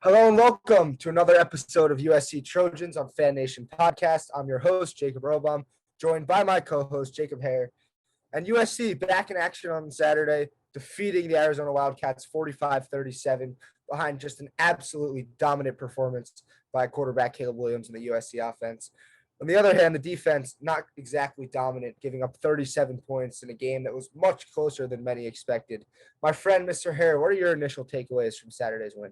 Hello and welcome to another episode of USC Trojans on Fan Nation Podcast. I'm your host, Jacob Erlbaum, joined by my co-host, Jacob Hare. And USC back in action on Saturday, defeating the Arizona Wildcats 45-37 behind just an absolutely dominant performance by quarterback Caleb Williams in the USC offense. On the other hand, the defense, not exactly dominant, giving up 37 points in a game that was much closer than many expected. My friend, Mr. Hare, what are your initial takeaways from Saturday's win?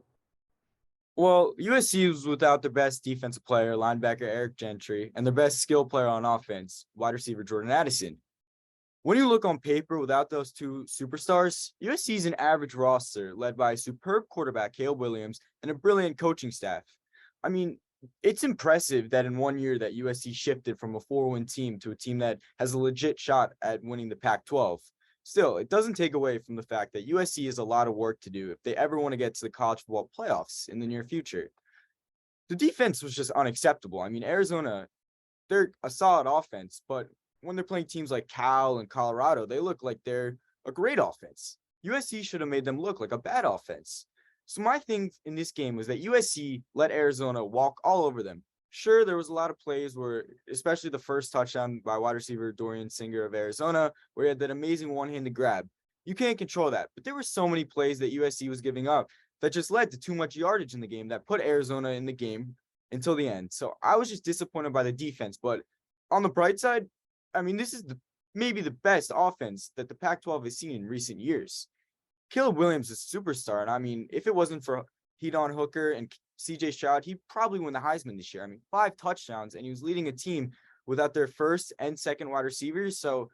Well, USC was without their best defensive player, linebacker Eric Gentry, and their best skill player on offense, wide receiver Jordan Addison. When you look on paper without those two superstars, USC is an average roster led by a superb quarterback, Caleb Williams, and a brilliant coaching staff. I mean, it's impressive that in 1 year that USC shifted from a 4-win team to a team that has a legit shot at winning the Pac-12. Still, it doesn't take away from the fact that USC has a lot of work to do if they ever want to get to the college football playoffs in the near future. The defense was just unacceptable. I mean, Arizona, they're a solid offense, but when they're playing teams like Cal and Colorado, they look like they're a great offense. USC should have made them look like a bad offense. So my thing in this game was that USC let Arizona walk all over them. Sure, there was a lot of plays where, especially the first touchdown by wide receiver Dorian Singer of Arizona, where he had that amazing one-handed grab. You can't control that, but there were so many plays that USC was giving up that just led to too much yardage in the game that put Arizona in the game until the end. So I was just disappointed by the defense, but on the bright side, I mean, this is maybe the best offense that the Pac-12 has seen in recent years. Caleb Williams is a superstar, and I mean, if it wasn't for Hedon Hooker and CJ Stroud, he'd probably win the Heisman this year. I mean, 5 touchdowns, and he was leading a team without their first and second wide receivers. So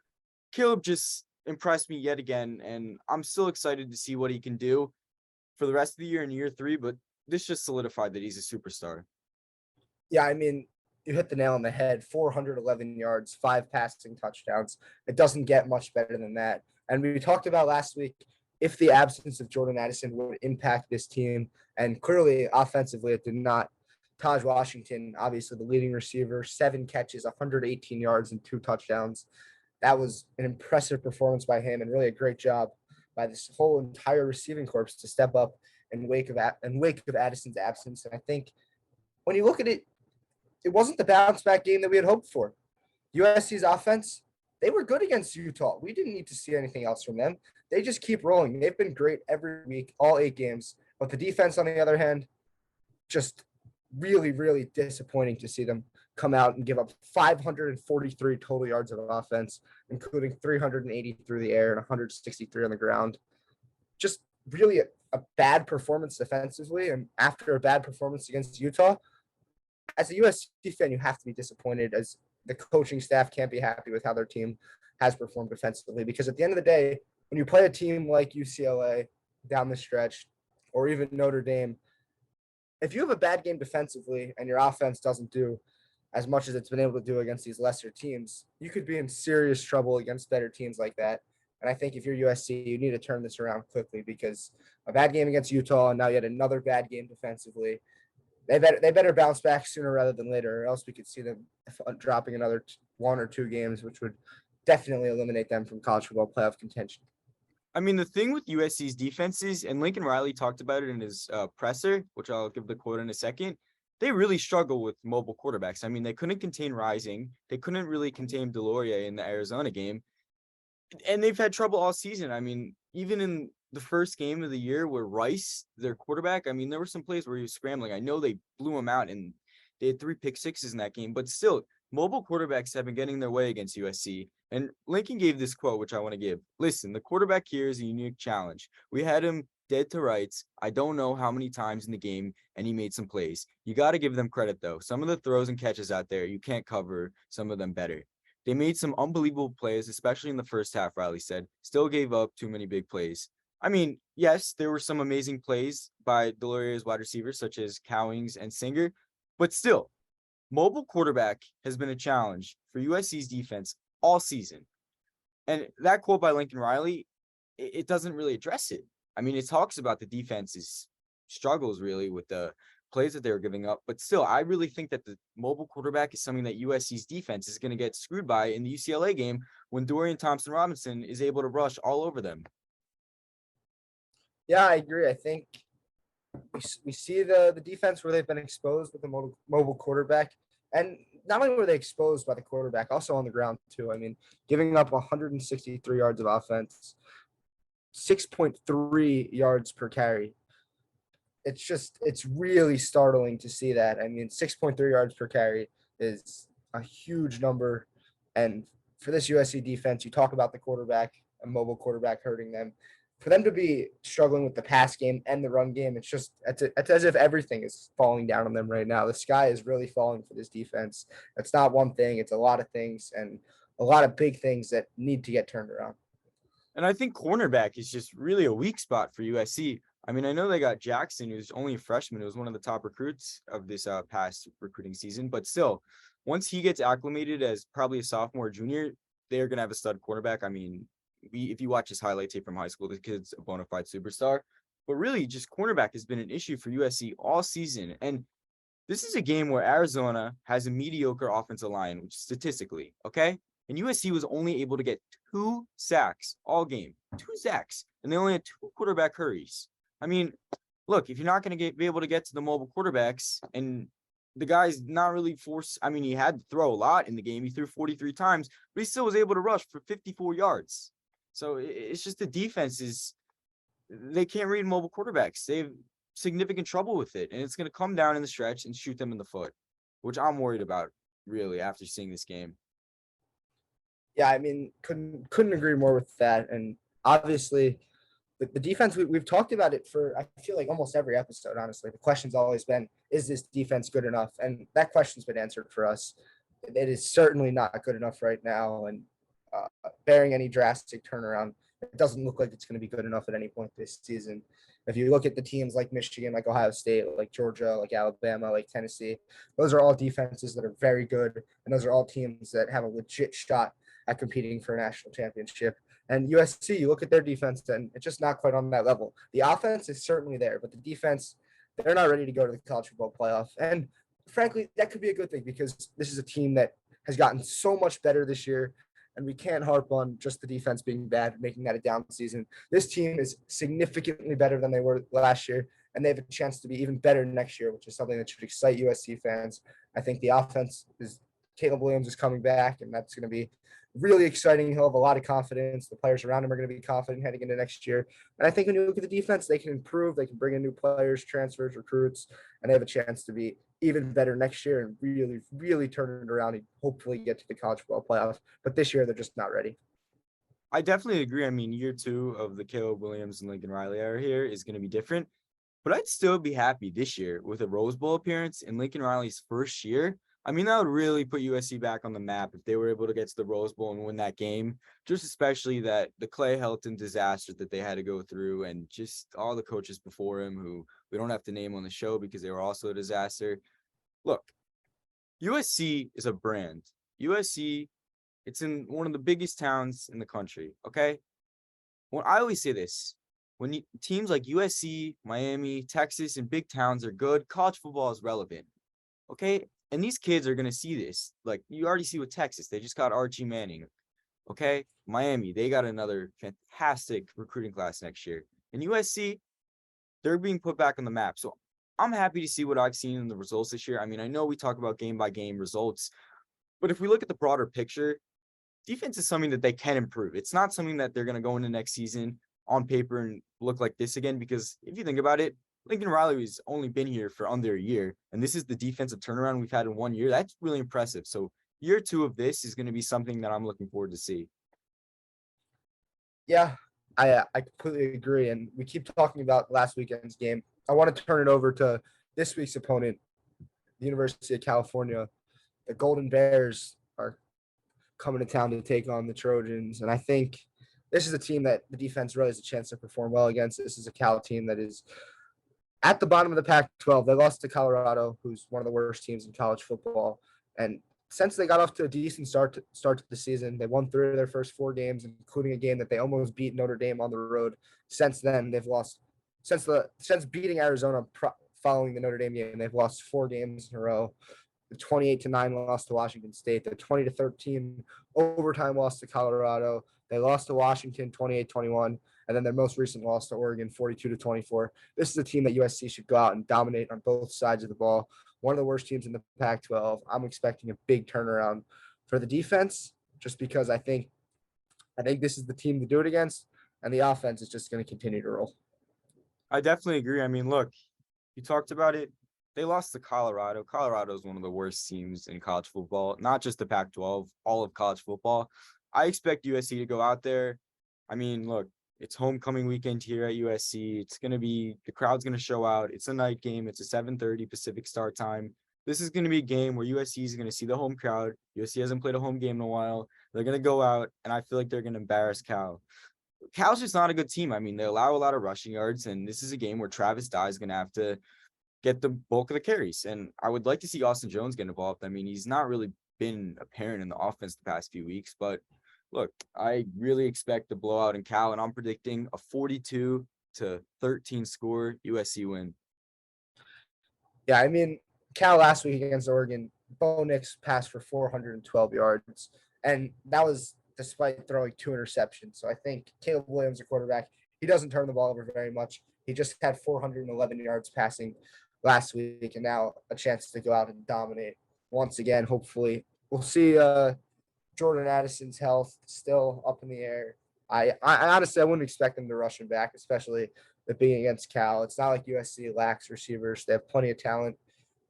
Caleb just impressed me yet again, and I'm still excited to see what he can do for the rest of the year in year 3, but this just solidified that he's a superstar. Yeah, I mean, you hit the nail on the head. 411 yards, 5 passing touchdowns. It doesn't get much better than that. And we talked about last week if the absence of Jordan Addison would impact this team. And clearly, offensively, it did not. Taj Washington, obviously the leading receiver, 7 catches, 118 yards, and 2 touchdowns. That was an impressive performance by him and really a great job by this whole entire receiving corps to step up in wake of Addison's absence. And I think when you look at it, it wasn't the bounce back game that we had hoped for. USC's offense, they were good against Utah. We didn't need to see anything else from them. They just keep rolling. They've been great every week, all 8 games. But the defense, on the other hand, just really, really disappointing to see them come out and give up 543 total yards of offense, including 380 through the air and 163 on the ground. Just really a bad performance defensively. And after a bad performance against Utah, as a USC fan, you have to be disappointed, as the coaching staff can't be happy with how their team has performed defensively. Because at the end of the day, when you play a team like UCLA down the stretch, or even Notre Dame, if you have a bad game defensively and your offense doesn't do as much as it's been able to do against these lesser teams, you could be in serious trouble against better teams like that. And I think if you're USC, you need to turn this around quickly, because a bad game against Utah and now yet another bad game defensively, they better bounce back sooner rather than later, or else we could see them dropping another 1 or 2 games, which would definitely eliminate them from college football playoff contention. I mean, the thing with USC's defenses, and Lincoln Riley talked about it in his presser, which I'll give the quote in a second, they really struggle with mobile quarterbacks. I mean, they couldn't contain Rising. They couldn't really contain Delorier in the Arizona game. And they've had trouble all season. I mean, even in the first game of the year where Rice, their quarterback, I mean, there were some plays where he was scrambling. I know they blew him out and they had 3 pick sixes in that game, but still, mobile quarterbacks have been getting their way against USC. And Lincoln gave this quote, which I want to give. Listen, the quarterback here is a unique challenge. We had him dead to rights. I don't know how many times in the game, and he made some plays. You got to give them credit, though. Some of the throws and catches out there, you can't cover some of them better. They made some unbelievable plays, especially in the first half, Riley said. Still gave up too many big plays. I mean, yes, there were some amazing plays by Delorier's wide receivers, such as Cowings and Singer, but still, mobile quarterback has been a challenge for USC's defense all season. And that quote by Lincoln Riley, it doesn't really address it. I mean, it talks about the defense's struggles really with the plays that they were giving up. But still, I really think that the mobile quarterback is something that USC's defense is going to get screwed by in the UCLA game when Dorian Thompson-Robinson is able to rush all over them. Yeah, I agree. I think we see the defense where they've been exposed with the mobile quarterback. And not only were they exposed by the quarterback, also on the ground too. I mean, giving up 163 yards of offense, 6.3 yards per carry. It's really startling to see that. I mean, 6.3 yards per carry is a huge number. And for this USC defense, you talk about the quarterback, a mobile quarterback hurting them. For them to be struggling with the pass game and the run game, it's as if everything is falling down on them right now. The sky is really falling for this defense. It's not one thing, it's a lot of things and a lot of big things that need to get turned around. And I think cornerback is just really a weak spot for USC. I mean, I know they got Jackson, who's only a freshman, who was one of the top recruits of this past recruiting season. But still, once he gets acclimated as probably a sophomore, junior, they're going to have a stud cornerback. I mean, if you watch his highlight tape from high school, the kid's a bona fide superstar. But really, just cornerback has been an issue for USC all season. And this is a game where Arizona has a mediocre offensive line, which statistically, okay? And USC was only able to get 2 sacks all game, 2 sacks, and they only had 2 quarterback hurries. I mean, look, if you're not going to be able to get to the mobile quarterbacks and the guy's not really forced, I mean, he had to throw a lot in the game. He threw 43 times, but he still was able to rush for 54 yards. So it's just the defense they can't read mobile quarterbacks. They have significant trouble with it, and it's going to come down in the stretch and shoot them in the foot, which I'm worried about, really, after seeing this game. Yeah, I mean, couldn't agree more with that. And obviously, the defense, we've talked about it for, I feel like, almost every episode, honestly. The question's always been, is this defense good enough? And that question's been answered for us. It is certainly not good enough right now. And bearing any drastic turnaround, it doesn't look like it's going to be good enough at any point this season. If you look at the teams like Michigan, like Ohio State, like Georgia, like Alabama, like Tennessee, those are all defenses that are very good. And those are all teams that have a legit shot at competing for a national championship. And USC, you look at their defense, and it's just not quite on that level. The offense is certainly there, but the defense, they're not ready to go to the college football playoff. And frankly, that could be a good thing because this is a team that has gotten so much better this year. And we can't harp on just the defense being bad, making that a down season. This team is significantly better than they were last year, and they have a chance to be even better next year, which is something that should excite USC fans. I think the offense is Caleb Williams is coming back, and that's going to be really exciting. He'll have a lot of confidence. The players around him are going to be confident heading into next year. And I think when you look at the defense, they can improve. They can bring in new players, transfers, recruits, and they have a chance to be even better next year and really, really turn it around and hopefully get to the college football playoff. But this year, they're just not ready. I definitely agree. I mean, year 2 of the Caleb Williams and Lincoln Riley era here is going to be different. But I'd still be happy this year with a Rose Bowl appearance in Lincoln Riley's first year. I mean, that would really put USC back on the map if they were able to get to the Rose Bowl and win that game, just especially that the Clay Helton disaster that they had to go through and just all the coaches before him who we don't have to name on the show because they were also a disaster. Look, USC is a brand. USC, it's in one of the biggest towns in the country, okay? Well, I always say this. When teams like USC, Miami, Texas, and big towns are good, college football is relevant, okay? And these kids are going to see this. Like, you already see with Texas. They just got Archie Manning, okay? Miami, they got another fantastic recruiting class next year. And USC, they're being put back on the map. So I'm happy to see what I've seen in the results this year. I mean, I know we talk about game-by-game results, but if we look at the broader picture, defense is something that they can improve. It's not something that they're going to go into next season on paper and look like this again, because if you think about it, Lincoln Riley has only been here for under a year, and this is the defensive turnaround we've had in 1 year. That's really impressive. So year 2 of this is going to be something that I'm looking forward to see. Yeah, I completely agree. And we keep talking about last weekend's game. I want to turn it over to this week's opponent, the University of California. The Golden Bears are coming to town to take on the Trojans. And I think this is a team that the defense really has a chance to perform well against. This is a Cal team that is at the bottom of the Pac-12. They lost to Colorado, who's one of the worst teams in college football. And since they got off to a decent start to the season, they won 3 of their first 4 games, including a game that they almost beat Notre Dame on the road. Since then, they've lost since beating Arizona following the Notre Dame game. They've lost 4 games in a row. The 28-9 loss to Washington State. The 20-13 overtime loss to Colorado. They lost to Washington 28-21. and then their most recent loss to Oregon, 42-24. This is a team that USC should go out and dominate on both sides of the ball. One of the worst teams in the Pac-12. I'm expecting a big turnaround for the defense, just because I think this is the team to do it against, and the offense is just going to continue to roll. I definitely agree. I mean, look, you talked about it. They lost to Colorado. Colorado is one of the worst teams in college football, not just the Pac-12, all of college football. I expect USC to go out there. I mean, look, it's homecoming weekend here at USC. It's going to be – the crowd's going to show out. It's a night game. It's a 7:30 Pacific start time. This is going to be a game where USC is going to see the home crowd. USC hasn't played a home game in a while. They're going to go out, and I feel like they're going to embarrass Cal. Cal's just not a good team. I mean, they allow a lot of rushing yards, and this is a game where Travis Dye is going to have to get the bulk of the carries. And I would like to see Austin Jones get involved. I mean, he's not really been apparent in the offense the past few weeks, but look, I really expect the blowout in Cal, and I'm predicting a 42-13 score USC win. Yeah, I mean, Cal last week against Oregon, Bo Nix passed for 412 yards, and that was despite throwing 2 interceptions. So I think Caleb Williams, the quarterback, he doesn't turn the ball over very much. He just had 411 yards passing last week, and now a chance to go out and dominate once again. Hopefully, we'll see Jordan Addison's health still up in the air. I honestly, I wouldn't expect them to rush him back, especially it being against Cal. It's not like USC lacks receivers. They have plenty of talent.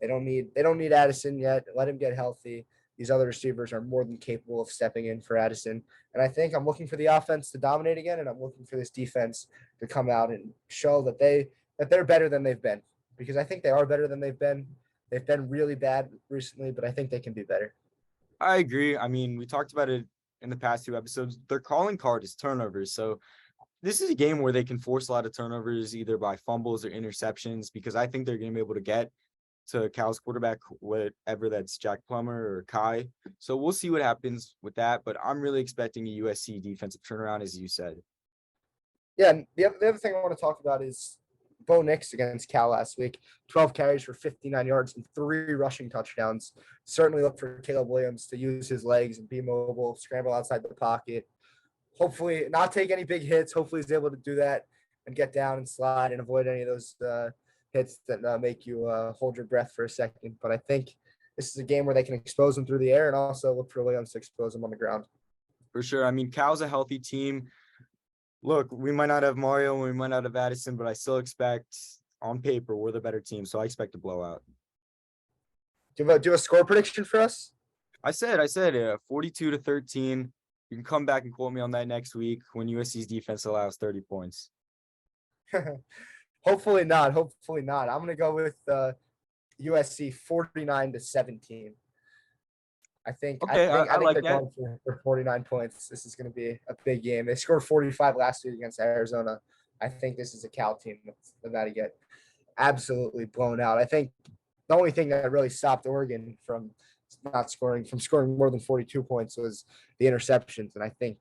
They don't need Addison yet. Let him get healthy. These other receivers are more than capable of stepping in for Addison. And I think I'm looking for the offense to dominate again, and I'm looking for this defense to come out and show that they're better than they've been, because I think they are better than they've been. They've been really bad recently, but I think they can be better. I agree. I mean, we talked about it in the past 2 episodes. Their calling card is turnovers. So this is a game where they can force a lot of turnovers, either by fumbles or interceptions, because I think they're going to be able to get to Cal's quarterback, whatever that's Jack Plummer or Kai. So we'll see what happens with that. But I'm really expecting a USC defensive turnaround, as you said. Yeah, and the other thing I want to talk about is Bo Nix against Cal last week. 12 carries for 59 yards and 3 rushing touchdowns. Certainly look for Caleb Williams to use his legs and be mobile, scramble outside the pocket. Hopefully not take any big hits. Hopefully he's able to do that and get down and slide and avoid any of those hits that make you hold your breath for a second. But I think this is a game where they can expose him through the air and also look for Williams to expose him on the ground. For sure. I mean, Cal's a healthy team. Look, we might not have Mario and we might not have Addison, but I still expect on paper we're the better team. So I expect a blowout. Do a score prediction for us? I said 42-13. You can come back and quote me on that next week when USC's defense allows 30 points. Hopefully not. I'm going to go with USC 49-17. I think okay, I like they're that. going for 49 points. This is going to be a big game. They scored 45 last week against Arizona. I think this is a Cal team that's about to get absolutely blown out. I think the only thing that really stopped Oregon from scoring more than 42 points was the interceptions. And I think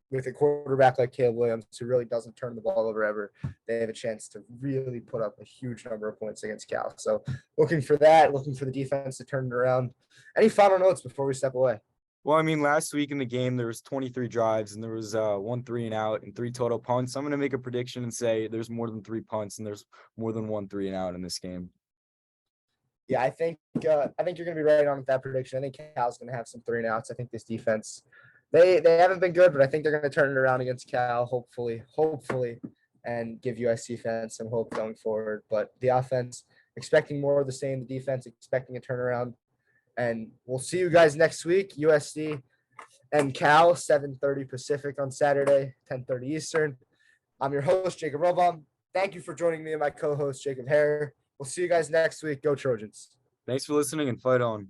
with a quarterback like Caleb Williams, who really doesn't turn the ball over ever, they have a chance to really put up a huge number of points against Cal. So looking for the defense to turn it around. Any final notes before we step away? Well, I mean, last week in the game, there was 23 drives and there was 1 3 and out and 3 total punts. I'm going to make a prediction and say there's more than 3 punts and there's more than 1 3 and out in this game. Yeah, I think you're going to be right on with that prediction. I think Cal's going to have some 3 and outs. I think this defense, they haven't been good, but I think they're going to turn it around against Cal, hopefully, and give USC fans some hope going forward. But the offense, expecting more of the same. The defense, expecting a turnaround. And we'll see you guys next week, USC and Cal, 7:30 Pacific on Saturday, 10:30 Eastern. I'm your host, Jacob Erlbaum. Thank you for joining me and my co-host, Jacob Hare. We'll see you guys next week. Go Trojans. Thanks for listening and fight on.